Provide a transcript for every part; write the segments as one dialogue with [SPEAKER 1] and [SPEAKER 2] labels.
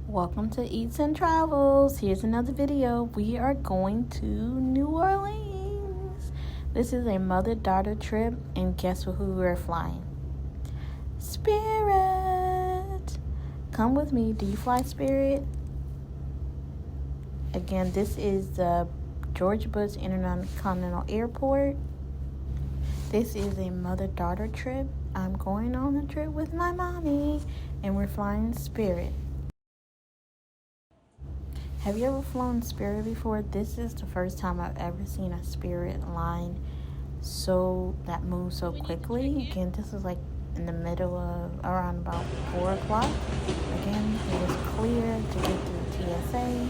[SPEAKER 1] Welcome to Eats and Travels. Here's another video. We are going to New Orleans. This is a mother-daughter trip, and guess who we're flying? Spirit. Come with me. Do you fly Spirit? Again, this is the George Bush Intercontinental Airport. This is a mother-daughter trip. I'm going on a trip with my mommy, and we're flying Spirit. Have you ever flown Spirit before? This is the first time I've ever seen a Spirit line that moves so quickly. Again, this is like in the middle of around about 4 o'clock. Again, it was clear to get through TSA.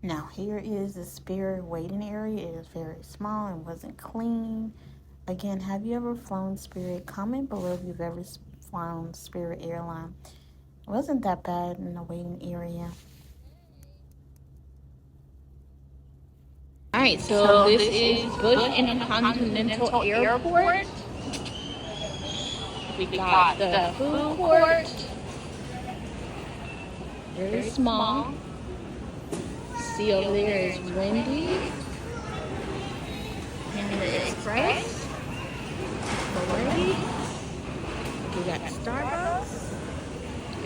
[SPEAKER 1] Now here is the Spirit waiting area. It is very small and wasn't clean. Again, have you ever flown Spirit? Comment below if you've ever flown Spirit Airline. It wasn't that bad in the waiting area.
[SPEAKER 2] Alright, so this is Bush Intercontinental Airport. We got the food court. Very small. See over there is Wendy's. Panda Express. Already. We got Starbucks.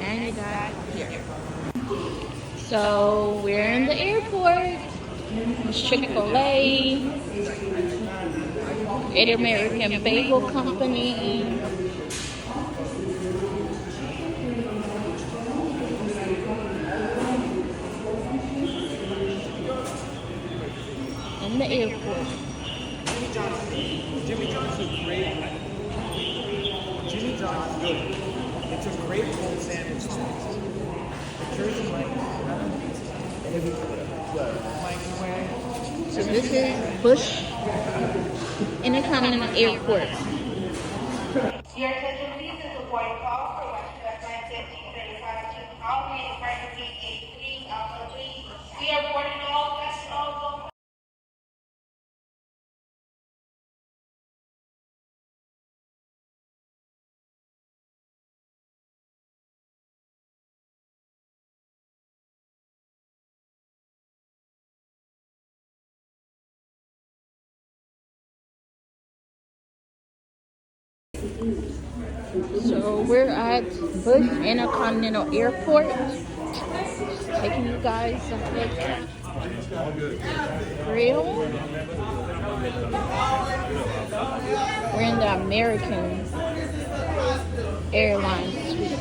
[SPEAKER 2] And you got here. So we're in the airport. Chick-fil-A, American Bagel Company, and the airport.
[SPEAKER 3] Jimmy John's is great. Jimmy John's is good. It's a great cold sandwich. The Jersey Mike's
[SPEAKER 2] So this is Bush Intercontinental Airport.
[SPEAKER 4] Your attention please is the boarding call for Western Atlantic 35 to Albany, departure gate 83, Alpha 3. We are boarding all guests and all.
[SPEAKER 2] So we're at Bush Intercontinental Airport. Just taking you guys a look at grill. We're in the American Airlines suite.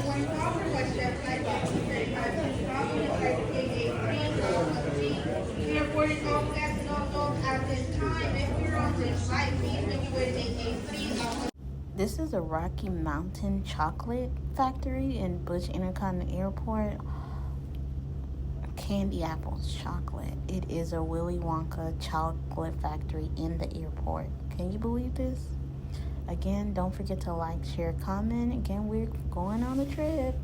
[SPEAKER 4] We are boarding all guests and all those at this time. If you're on this flight, please make your way to gate 83, Alpha.
[SPEAKER 1] This is a Rocky Mountain chocolate factory in Bush Intercontinental Airport. Candy Apples chocolate. It is a Willy Wonka chocolate factory in the airport. Can you believe this? Again, don't forget to like, share, comment. Again, we're going on a trip.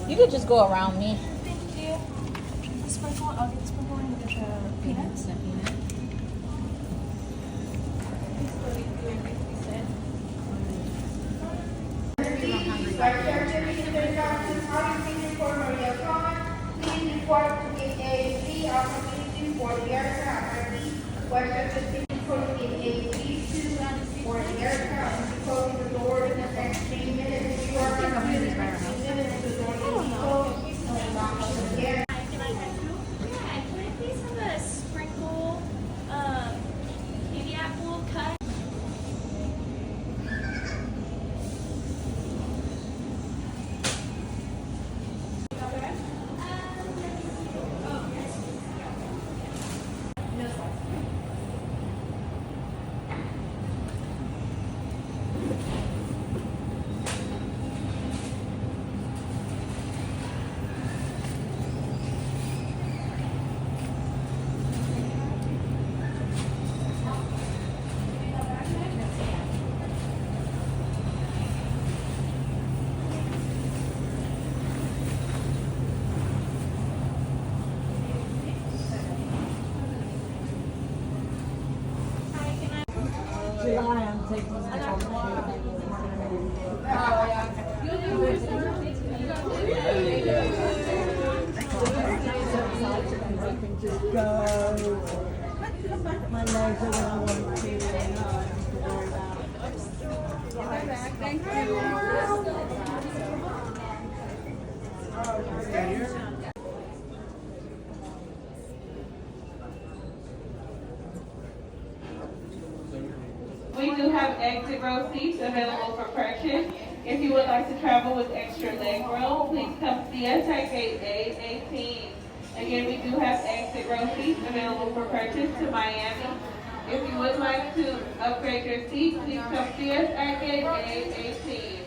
[SPEAKER 2] You could just go around me.
[SPEAKER 5] Thank you. The sprinkle, I'll get the sprinkle and get the peanuts.
[SPEAKER 4] Please report to gate A3, opportunity for the aircraft. Westchester City Coast gate A3 for the aircraft. We close the door in the next 3 minutes. You are on minutes to the door is closed.
[SPEAKER 5] Can I please have a sprinkle candy apple cut?
[SPEAKER 6] exit row seats available for purchase. If you would like to travel with extra leg room, please come see us at gate A18. Again, we do have exit row seats available for purchase to Miami. If you would like to upgrade your seat, please come see us at gate A18.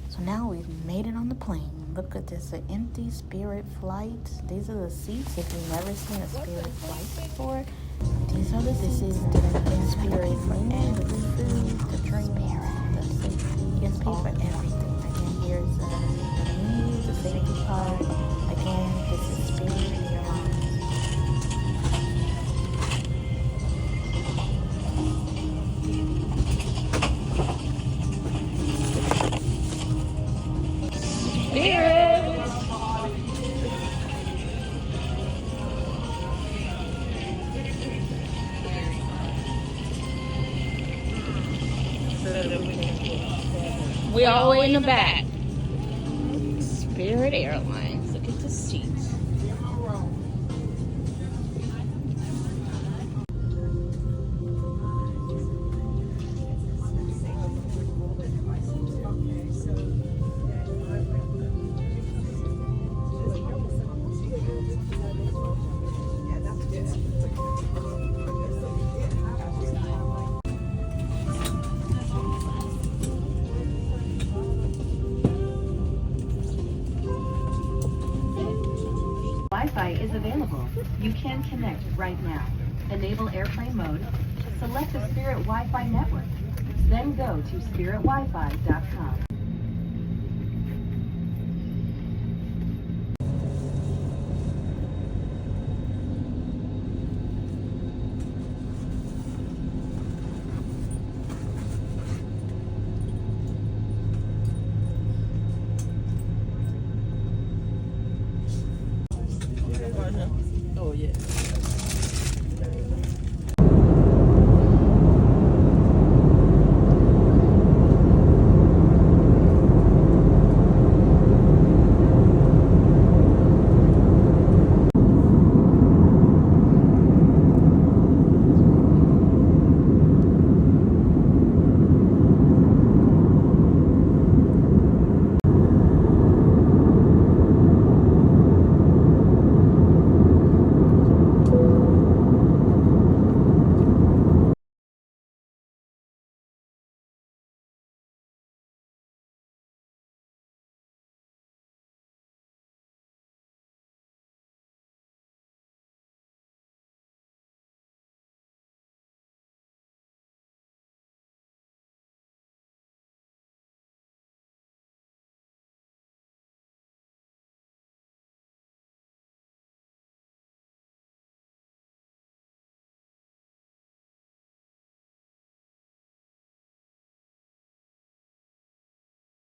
[SPEAKER 1] So now we've made it on the plane. Look at this, an empty Spirit flight. These are the seats. If you've never seen a Spirit flight before, these are this is the Spirit for every food, the drink, the safety. You guys pay for everything. Again, here's the menu, the safety part. Again, this is Spirit Airlines.
[SPEAKER 2] We all the way in the back. Spirit Airlines. Look at the seats.
[SPEAKER 7] Wi-Fi is available. You can connect right now. Enable airplane mode. Select the Spirit Wi-Fi network. Then go to spiritwifi.com.
[SPEAKER 3] Oh, yeah.